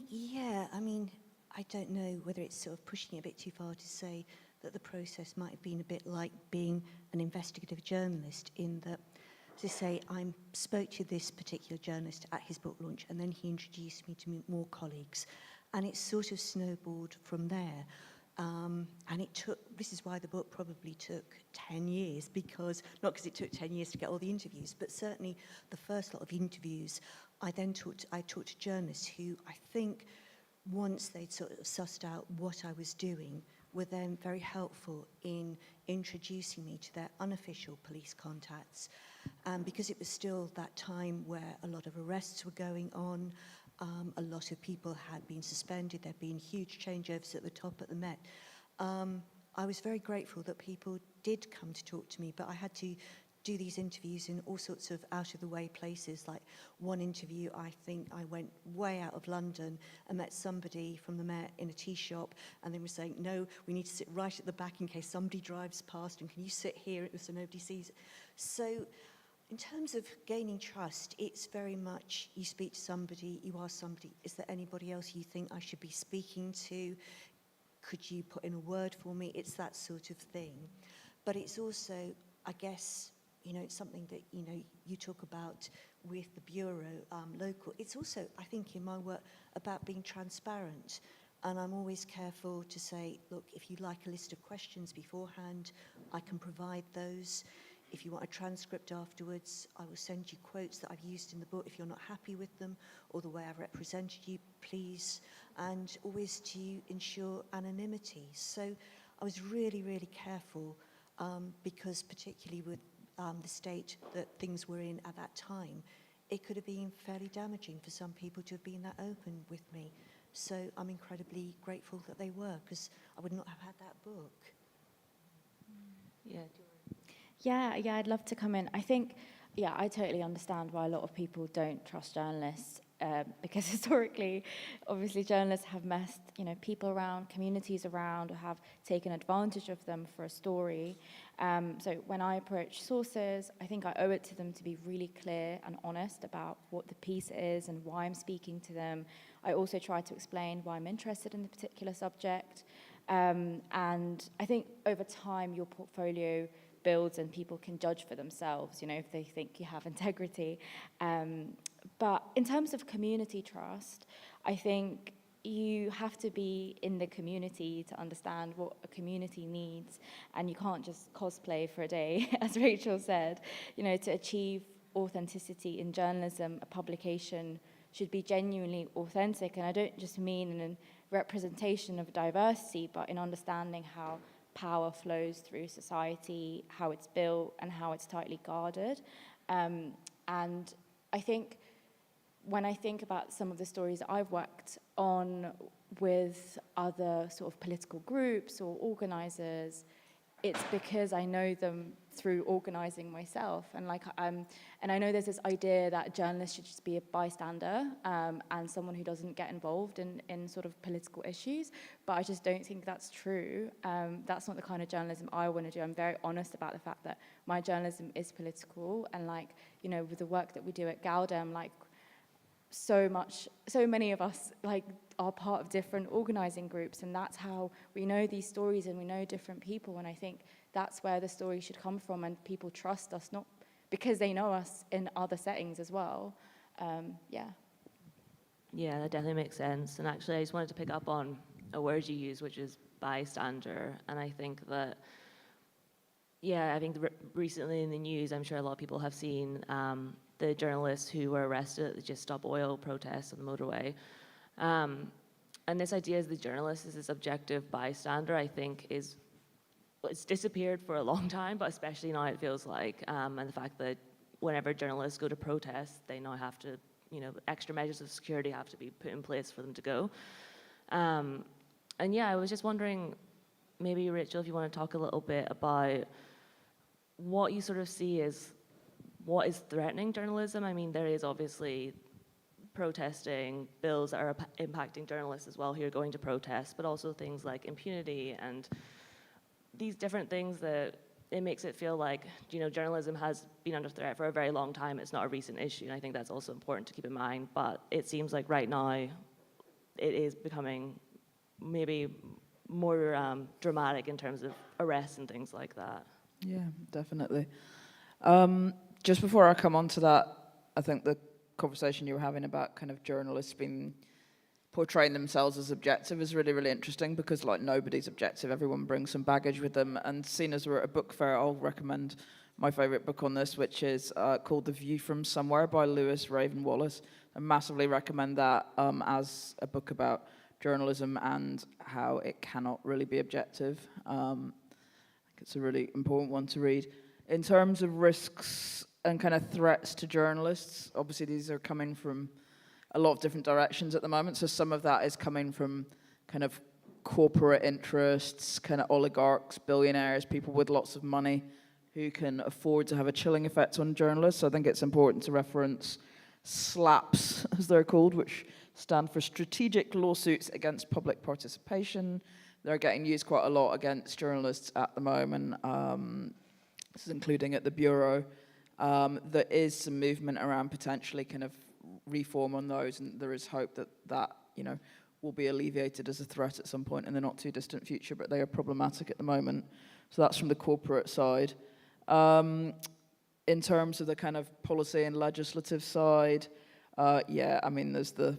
Yeah, I mean, I don't know whether it's sort of pushing it a bit too far to say that the process might have been a bit like being an investigative journalist, in that, to say, I spoke to this particular journalist at his book launch, and then he introduced me to more colleagues, and it sort of snowballed from there. And this is why the book probably took 10 years, not because it took 10 years to get all the interviews, but certainly the first lot of interviews, I talked to journalists who, I think, once they'd sort of sussed out what I was doing, were then very helpful in introducing me to their unofficial police contacts. Because it was still that time where a lot of arrests were going on, a lot of people had been suspended, there'd been huge changeovers at the top at the Met. I was very grateful that people did come to talk to me, but I had to do these interviews in all sorts of out-of-the-way places. Like one interview, I think I went way out of London and met somebody from the Met in a tea shop, and they were saying, no, we need to sit right at the back in case somebody drives past, and can you sit here so nobody sees it? So in terms of gaining trust, it's very much you speak to somebody, you ask somebody, is there anybody else you think I should be speaking to? Could you put in a word for me? It's that sort of thing. But it's also, I guess, it's something that, you talk about with the Bureau local. It's also, I think, in my work about being transparent. And I'm always careful to say, look, if you'd like a list of questions beforehand, I can provide those. If you want a transcript afterwards, I will send you quotes that I've used in the book if you're not happy with them, or the way I've represented you, please. And always to ensure anonymity. So I was really, really careful because particularly with the state that things were in at that time, it could have been fairly damaging for some people to have been that open with me. So I'm incredibly grateful that they were, because I would not have had that book. Yeah. Yeah, I'd love to come in. I think, I totally understand why a lot of people don't trust journalists, because historically, obviously, journalists have messed, people around, communities around, or have taken advantage of them for a story. So when I approach sources, I think I owe it to them to be really clear and honest about what the piece is and why I'm speaking to them. I also try to explain why I'm interested in the particular subject. And I think over time, your portfolio builds and people can judge for themselves, if they think you have integrity. But in terms of community trust, I think you have to be in the community to understand what a community needs, and you can't just cosplay for a day, as Rachel said. To achieve authenticity in journalism, a publication should be genuinely authentic, and I don't just mean in representation of diversity, but in understanding how power flows through society, how it's built, and how it's tightly guarded. And I think when I think about some of the stories I've worked on with other sort of political groups or organizers, it's because I know them through organizing myself. And and I know there's this idea that a journalist should just be a bystander and someone who doesn't get involved in sort of political issues. But I just don't think that's true. That's not the kind of journalism I want to do. I'm very honest about the fact that my journalism is political. And with the work that we do at Galdem, so many of us are part of different organizing groups, and that's how we know these stories and we know different people. And I think that's where the story should come from, and people trust us, not because they know us in other settings as well. Yeah, that definitely makes sense. And actually, I just wanted to pick up on a word you use, which is bystander. And I think that, recently in the news, I'm sure a lot of people have seen the journalists who were arrested at the Just Stop Oil protests on the motorway. And this idea of the journalist as this objective bystander, I think it's disappeared for a long time, but especially now it feels like, and the fact that whenever journalists go to protest, they now have to extra measures of security have to be put in place for them to go. And yeah, I was just wondering, maybe Rachel, if you want to talk a little bit about what you sort of see as what is threatening journalism. I mean, there is obviously protesting, bills that are impacting journalists as well who are going to protest, but also things like impunity and these different things that it makes it feel like, journalism has been under threat for a very long time. It's not a recent issue, and I think that's also important to keep in mind. But it seems like right now it is becoming maybe more dramatic in terms of arrests and things like that. Yeah, definitely. Just before I come on to that, I think the conversation you were having about kind of journalists being portraying themselves as objective is really, really interesting, because like nobody's objective. Everyone brings some baggage with them. And seeing as we're at a book fair, I'll recommend my favorite book on this, which is called The View from Somewhere by Lewis Raven Wallace. I massively recommend that as a book about journalism and how it cannot really be objective. I think it's a really important one to read. In terms of risks and kind of threats to journalists, obviously these are coming from a lot of different directions at the moment. So some of that is coming from kind of corporate interests, kind of oligarchs, billionaires, people with lots of money who can afford to have a chilling effect on journalists. So I think it's important to reference SLAPPs, as they're called, which stand for Strategic Lawsuits Against Public Participation. They're getting used quite a lot against journalists at the moment. This is including at the Bureau. There is some movement around potentially kind of reform on those, and there is hope that will be alleviated as a threat at some point in the not too distant future, but they are problematic at the moment. So that's from the corporate side. In terms of the kind of policy and legislative side, there's the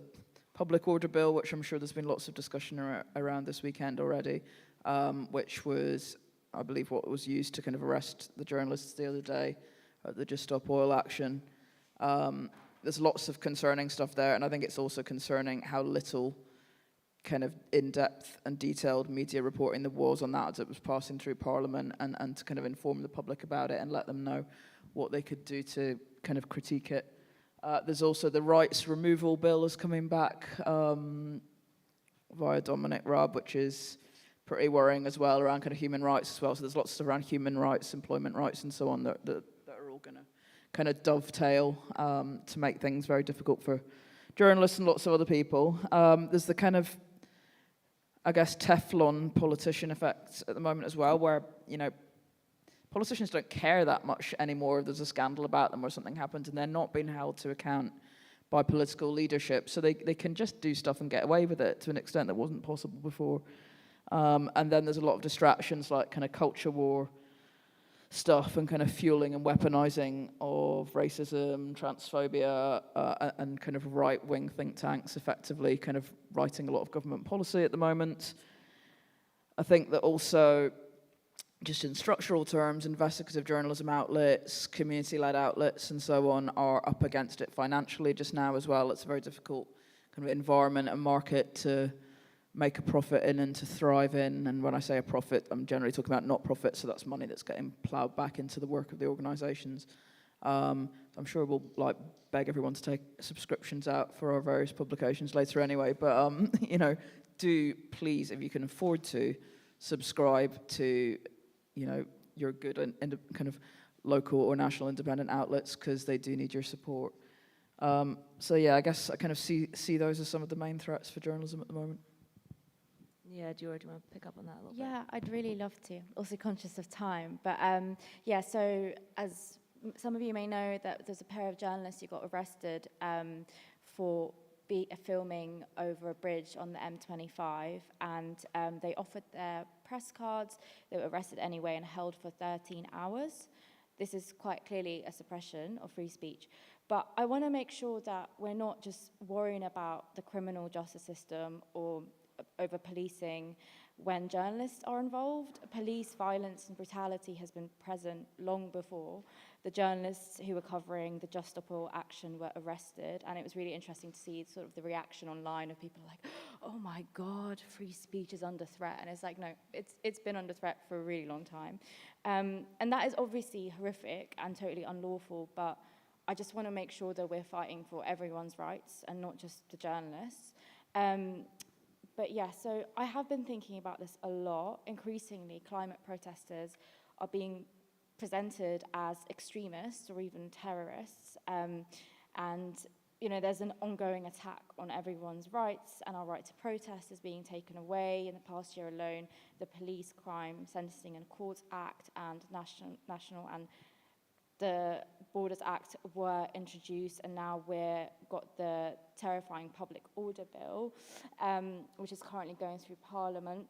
Public Order Bill, which I'm sure there's been lots of discussion around this weekend already, which was, I believe, what was used to kind of arrest the journalists the other day at the Just Stop Oil action. There's lots of concerning stuff there, and I think it's also concerning how little kind of in-depth and detailed media reporting there was on that as it was passing through Parliament, and to kind of inform the public about it and let them know what they could do to kind of critique it. There's also the rights removal bill is coming back via Dominic Raab, which is pretty worrying as well, around kind of human rights as well. So there's lots around human rights, employment rights, and so on that are all going to kind of dovetail to make things very difficult for journalists and lots of other people. There's the kind of, I guess, Teflon politician effect at the moment as well, where, politicians don't care that much anymore if there's a scandal about them or something happened, and they're not being held to account by political leadership. So they can just do stuff and get away with it to an extent that wasn't possible before. And then there's a lot of distractions like kind of culture war stuff and kind of fueling and weaponizing of racism, transphobia, and kind of right-wing think tanks effectively kind of writing a lot of government policy at the moment. I think that also, just in structural terms, investigative journalism outlets, community-led outlets, and so on are up against it financially just now as well. It's a very difficult kind of environment and market to make a profit in and to thrive in. And when I say a profit, I'm generally talking about not profit, so that's money that's getting ploughed back into the work of the organisations. I'm sure we'll beg everyone to take subscriptions out for our various publications later anyway, but do please, if you can afford to, subscribe to your good and kind of local or national independent outlets, because they do need your support. I guess I kind of see those as some of the main threats for journalism at the moment. Yeah, George, do you want to pick up on that a little bit? Yeah, I'd really love to. Also conscious of time. But so as some of you may know, that there's a pair of journalists who got arrested for filming over a bridge on the M25, and they offered their press cards. They were arrested anyway and held for 13 hours. This is quite clearly a suppression of free speech. But I want to make sure that we're not just worrying about the criminal justice system or over policing when journalists are involved. Police violence and brutality has been present long before the journalists who were covering the Just Stop Oil action were arrested, and it was really interesting to see sort of the reaction online of people like, oh my God, free speech is under threat. And it's like, no, it's been under threat for a really long time. And that is obviously horrific and totally unlawful, but I just want to make sure that we're fighting for everyone's rights and not just the journalists. But yeah, so I have been thinking about this a lot. Increasingly, climate protesters are being presented as extremists or even terrorists. And you know, there's an ongoing attack on everyone's rights, and our right to protest is being taken away. In the past year alone, the Police Crime Sentencing and Courts Act and National and the Borders Act were introduced, and now we've got the terrifying Public Order Bill, which is currently going through Parliament.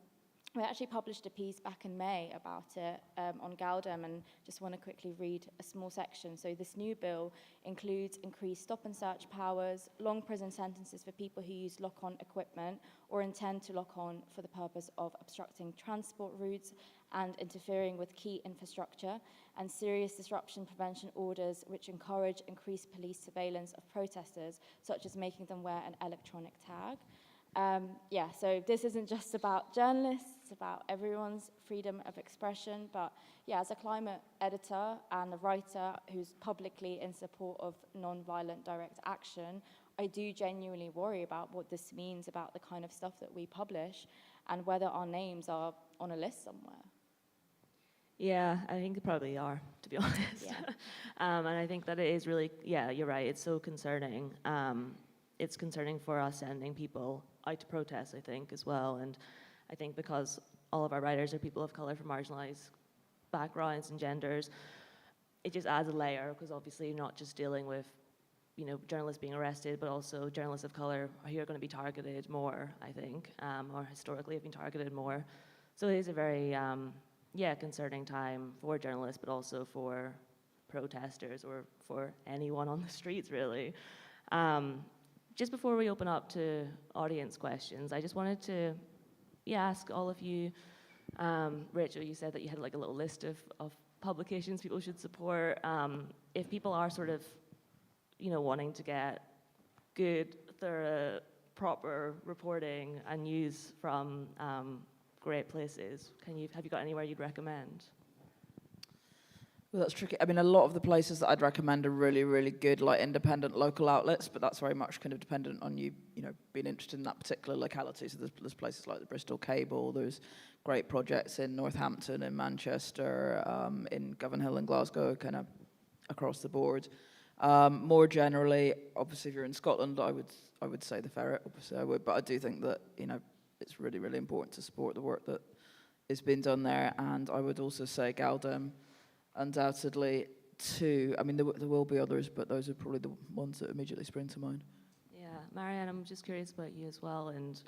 We actually published a piece back in May about it on Galdem, and just want to quickly read a small section. So this new bill includes increased stop and search powers, long prison sentences for people who use lock-on equipment or intend to lock on for the purpose of obstructing transport routes and interfering with key infrastructure, and serious disruption prevention orders which encourage increased police surveillance of protesters, such as making them wear an electronic tag. Yeah, so this isn't just about journalists, it's about everyone's freedom of expression. But yeah, as a climate editor and a writer who's publicly in support of non-violent direct action, I do genuinely worry about what this means about the kind of stuff that we publish and whether our names are on a list somewhere. Yeah, I think they probably are, to be honest. Yeah. And I think that it is really, yeah, you're right, it's so concerning. It's concerning for us sending people out to protest, I think, as well. And I think because all of our writers are people of colour from marginalised backgrounds and genders, it just adds a layer, because obviously you're not just dealing with, you know, journalists being arrested, but also journalists of colour who are going to be targeted more, I think, or historically have been targeted more. So it is a very, yeah, concerning time for journalists, but also for protesters or for anyone on the streets, really. Just before we open up to audience questions, I just wanted to ask all of you, Rachel, you said that you had like a little list of publications people should support. If people are sort of, you know, wanting to get good, thorough, proper reporting and news from great places, have you got anywhere you'd recommend? Well, that's tricky. I mean, a lot of the places that I'd recommend are really, really good, like independent local outlets, but that's very much kind of dependent on you know, being interested in that particular locality. So there's places like the Bristol Cable, there's great projects in Northampton, in Manchester, in Govanhill and Glasgow, kind of across the board. More generally, obviously, if you're in Scotland, I would say the Ferret, obviously I would, but I do think that, you know, it's really, really important to support the work that is being done there, and I would also say Galdem, undoubtedly, too. I mean, there will be others, but those are probably the ones that immediately spring to mind. Yeah, Marianne, I'm just curious about you as well, and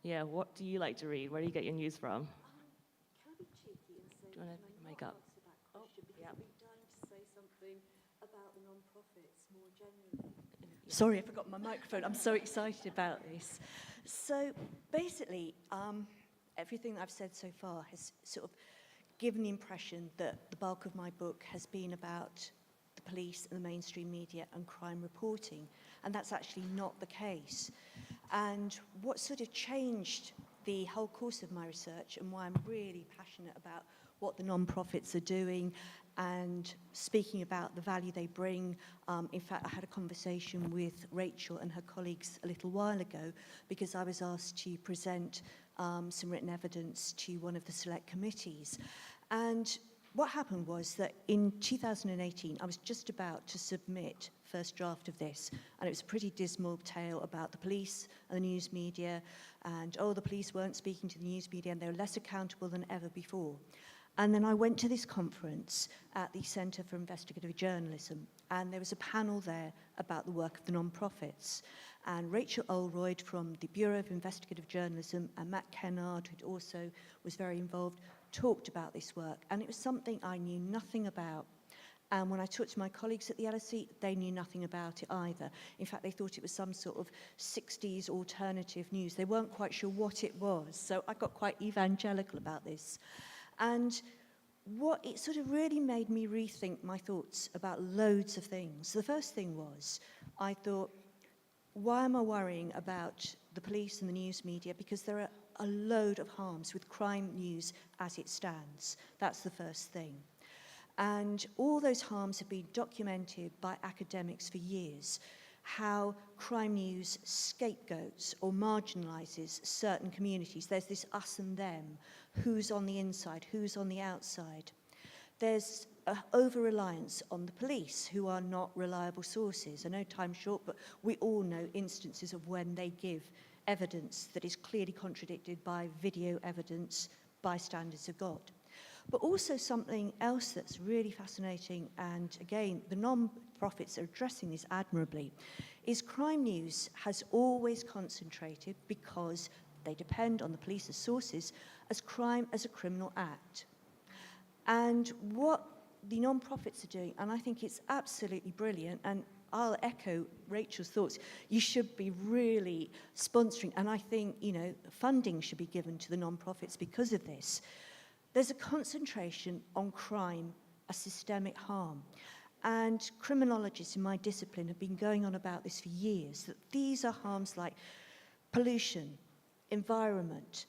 yeah, what do you like to read? Where do you get your news from? Can I be cheeky and say, Do you want to mic up? answer that question, because I've been dying to say something about the non-profits more generally. Sorry, I forgot my microphone. I'm so excited about this. So basically, everything I've said so far has sort of given the impression that the bulk of my book has been about the police and the mainstream media and crime reporting, and that's actually not the case. And what sort of changed the whole course of my research, and why I'm really passionate about what the non-profits are doing and speaking about the value they bring. In fact, I had a conversation with Rachel and her colleagues a little while ago, because I was asked to present some written evidence to one of the select committees. And what happened was that in 2018, I was just about to submit first draft of this, and it was a pretty dismal tale about the police and the news media, and the police weren't speaking to the news media, and they were less accountable than ever before. And then I went to this conference at the Centre for Investigative Journalism, and there was a panel there about the work of the non-profits. And Rachel Oldroyd from the Bureau of Investigative Journalism and Matt Kennard, who also was very involved, talked about this work. And it was something I knew nothing about. And when I talked to my colleagues at the LSE, they knew nothing about it either. In fact, they thought it was some sort of 60s alternative news. They weren't quite sure what it was. So I got quite evangelical about this. And what it sort of really made me rethink my thoughts about loads of things. The first thing was, I thought, why am I worrying about the police and the news media? Because there are a load of harms with crime news as it stands. That's the first thing. And all those harms have been documented by academics for years. How crime news scapegoats or marginalises certain communities. There's this us and them, who's on the inside, who's on the outside. There's an over-reliance on the police, who are not reliable sources. I know time's short, but we all know instances of when they give evidence that is clearly contradicted by video evidence, by standards of God. But also something else that's really fascinating, and again, the non-profits are addressing this admirably, is crime news has always concentrated, because they depend on the police as sources, as crime as a criminal act. And what the non-profits are doing, and I think it's absolutely brilliant, and I'll echo Rachel's thoughts, you should be really sponsoring, and I think, you know, funding should be given to the non-profits because of this. There's a concentration on crime as systemic harm. And criminologists in my discipline have been going on about this for years, that these are harms like pollution, environment,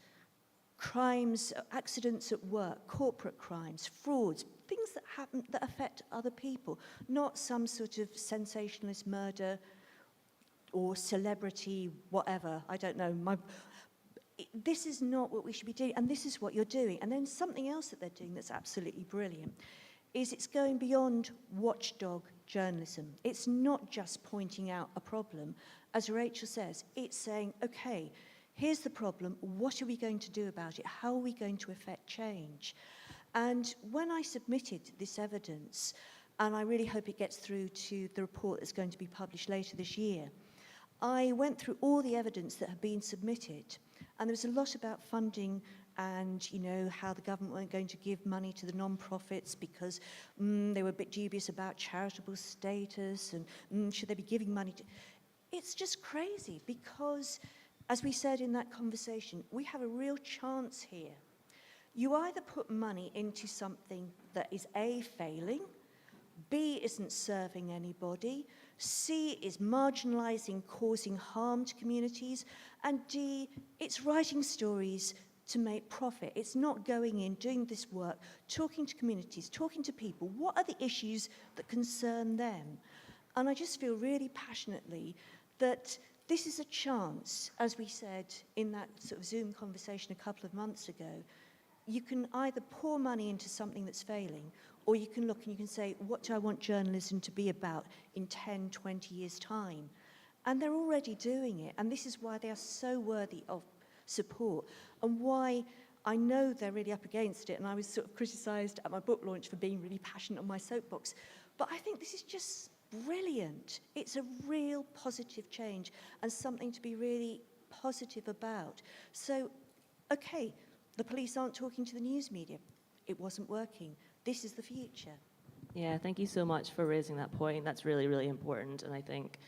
crimes, accidents at work, corporate crimes, frauds, things that happen that affect other people, not some sort of sensationalist murder or celebrity, whatever, I don't know. This is not what we should be doing, and this is what you're doing. And then something else that they're doing that's absolutely brilliant is it's going beyond watchdog journalism. It's not just pointing out a problem. As Rachel says, it's saying, okay, here's the problem, what are we going to do about it? How are we going to effect change? And when I submitted this evidence, and I really hope it gets through to the report that's going to be published later this year, I went through all the evidence that had been submitted, and there was a lot about funding and, you know, how the government weren't going to give money to the non-profits because they were a bit dubious about charitable status and should they be giving money to... It's just crazy because, as we said in that conversation, we have a real chance here. You either put money into something that is A, failing, B, isn't serving anybody, C, is marginalising, causing harm to communities, and D, it's writing stories to make profit. It's not going in, doing this work, talking to communities, talking to people. What are the issues that concern them? And I just feel really passionately that this is a chance, as we said in that sort of Zoom conversation a couple of months ago. You can either pour money into something that's failing, or you can look and you can say, what do I want journalism to be about in 10, 20 years' time? And they're already doing it, and this is why they are so worthy of support, and why I know they're really up against it, and I was sort of criticised at my book launch for being really passionate on my soapbox, but I think this is just brilliant. It's a real positive change, and something to be really positive about. So, okay, the police aren't talking to the news media. It wasn't working. This is the future. Yeah, thank you so much for raising that point. That's really, really important. And I think,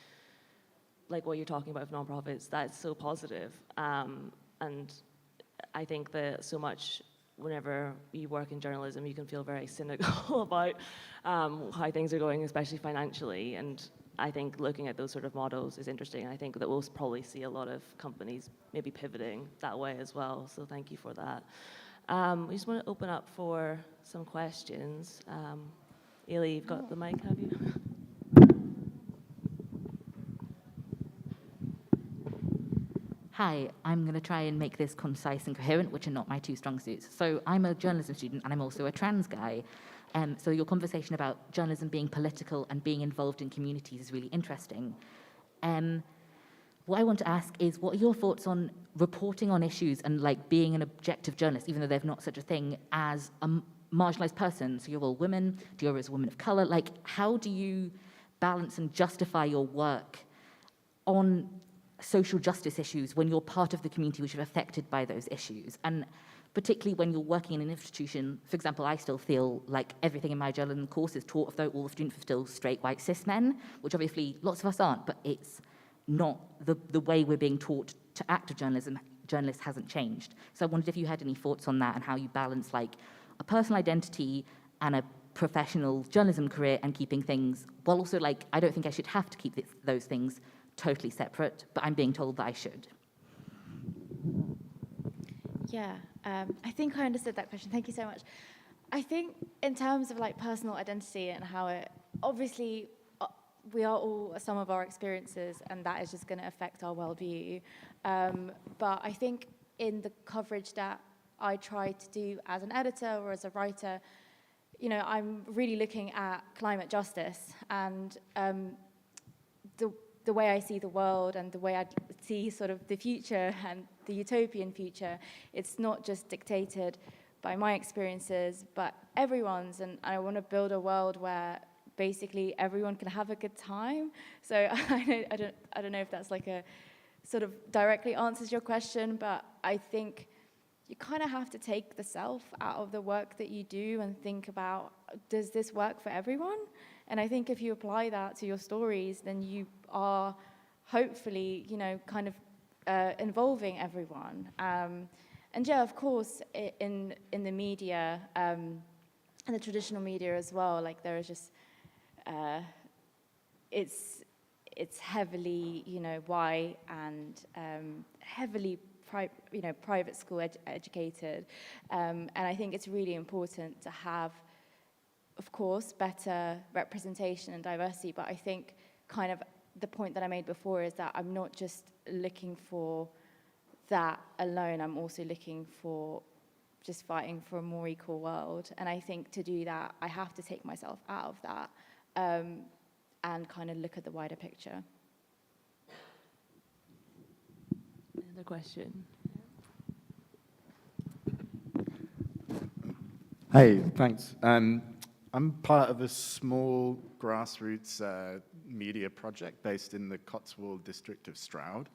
like what you're talking about with nonprofits, that's so positive. And I think that so much, whenever you work in journalism, you can feel very cynical about how things are going, especially financially. And I think looking at those sort of models is interesting. I think that we'll probably see a lot of companies maybe pivoting that way as well. So thank you for that. We just want to open up for some questions. Ailey, you've got the mic, have you? Hi, I'm going to try and make this concise and coherent, which are not my two strong suits. So I'm a journalism student, and I'm also a trans guy. So your conversation about journalism being political and being involved in communities is really interesting. What I want to ask is, what are your thoughts on reporting on issues and like being an objective journalist, even though there's not such a thing, as a marginalized person? So you're all women, you're as a woman of color. Like, how do you balance and justify your work on social justice issues when you're part of the community which are affected by those issues? And particularly when you're working in an institution, for example, I still feel like everything in my journalism course is taught, although all the students are still straight, white, cis men, which obviously lots of us aren't, but it's not the way we're being taught to act as journalists hasn't changed. So I wondered if you had any thoughts on that and how you balance like a personal identity and a professional journalism career and keeping things, while also like, I don't think I should have to keep those things totally separate, but I'm being told that I should. Yeah, I think I understood that question. Thank you so much. I think in terms of like personal identity and how it, obviously, we are all some of our experiences, and that is just going to affect our worldview. But I think in the coverage that I try to do as an editor or as a writer, you know, I'm really looking at climate justice and the way I see the world and the way I see sort of the future and the utopian future. It's not just dictated by my experiences, but everyone's. And I want to build a world where basically everyone can have a good time. So I don't know if that's like a sort of directly answers your question, but I think you kind of have to take the self out of the work that you do and think about, does this work for everyone? And I think if you apply that to your stories, then you are hopefully, you know, kind of involving everyone. And yeah, of course, in the media, and the traditional media as well, like there is just, it's heavily, you know, white and heavily private school educated. And I think it's really important to have, of course, better representation and diversity, but I think kind of the point that I made before is that I'm not just looking for that alone, I'm also looking for just fighting for a more equal world. And I think to do that, I have to take myself out of that and kind of look at the wider picture. Another question. Hey, thanks. I'm part of a small grassroots media project based in the Cotswold district of Stroud.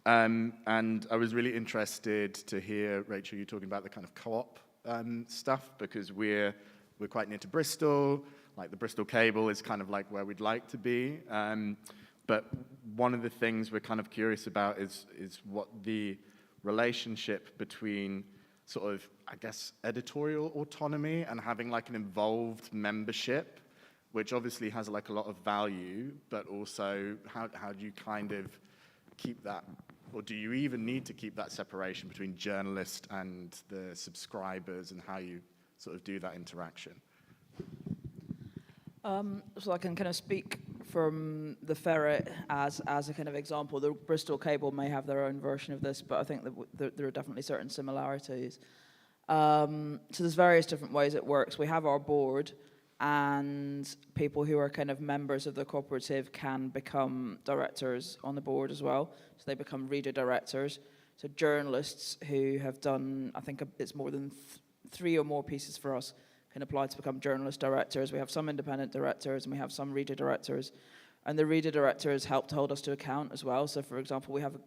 And I was really interested to hear, Rachel, you talking about the kind of co-op stuff, because we're quite near to Bristol. Like the Bristol cable is kind of like where we'd like to be. But one of the things we're kind of curious about is what the relationship between sort of, I guess, editorial autonomy and having like an involved membership, which obviously has like a lot of value, but also how do you kind of keep that, or do you even need to keep that separation between journalist and the subscribers, and how you sort of do that interaction? So I can kind of speak from the Ferret as a kind of example. The Bristol Cable may have their own version of this, but I think that there are definitely certain similarities. So there's various different ways it works. We have our board, and people who are kind of members of the cooperative can become directors on the board as well. So they become reader directors. So journalists who have done, I think it's more than 3 or more pieces for us, can apply to become journalist directors. We have some independent directors and we have some reader directors. And the reader directors help to hold us to account as well. So for example, we have a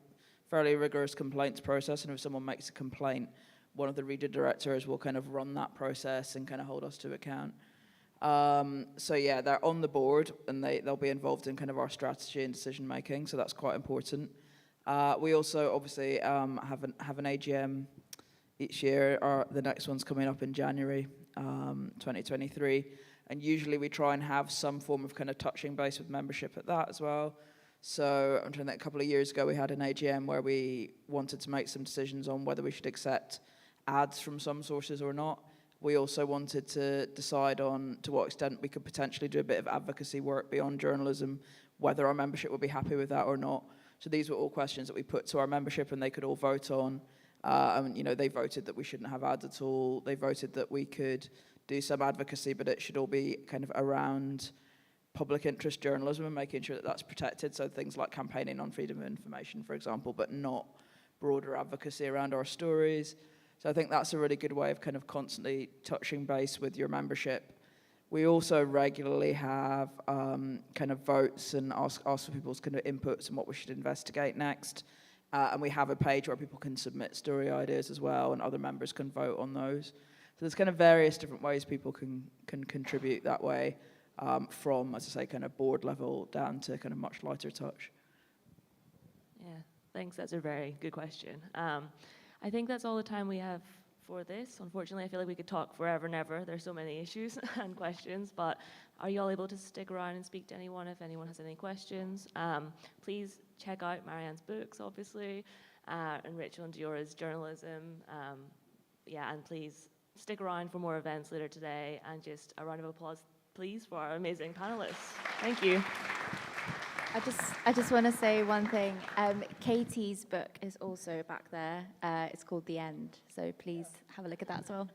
fairly rigorous complaints process, and if someone makes a complaint, one of the reader directors will kind of run that process and kind of hold us to account. So yeah, they're on the board and they'll be involved in kind of our strategy and decision making, so that's quite important. We also obviously have an AGM each year. The next one's coming up in January 2023, and usually we try and have some form of kind of touching base with membership at that as well. So I'm trying to think, a couple of years ago we had an AGM where we wanted to make some decisions on whether we should accept ads from some sources or not. We also wanted to decide on to what extent we could potentially do a bit of advocacy work beyond journalism, whether our membership would be happy with that or not. So these were all questions that we put to our membership and they could all vote on. And you know, they voted that we shouldn't have ads at all. They voted that we could do some advocacy, but it should all be kind of around public interest journalism and making sure that that's protected. So things like campaigning on freedom of information, for example, but not broader advocacy around our stories. So I think that's a really good way of kind of constantly touching base with your membership. We also regularly have kind of votes and ask for people's kind of inputs on what we should investigate next. And we have a page where people can submit story ideas as well, and other members can vote on those. So there's kind of various different ways people can contribute that way, from, as I say, kind of board level down to kind of much lighter touch. Yeah, thanks. That's a very good question. I think that's all the time we have for this. Unfortunately, I feel like we could talk forever and ever. There's so many issues and questions, but are you all able to stick around and speak to anyone if anyone has any questions? Please check out Marianne's books, obviously, and Rachel and Diora's journalism. Yeah, and please stick around for more events later today, and just a round of applause, please, for our amazing panelists. Thank you. I just want to say one thing. Katie's book is also back there. It's called The End. So please have a look at that as well.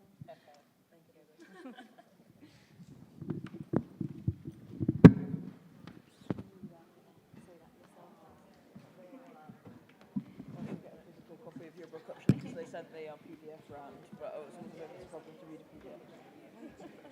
Copy of your book, actually, because they sent the PDF round, but I was going to problem to read a PDF.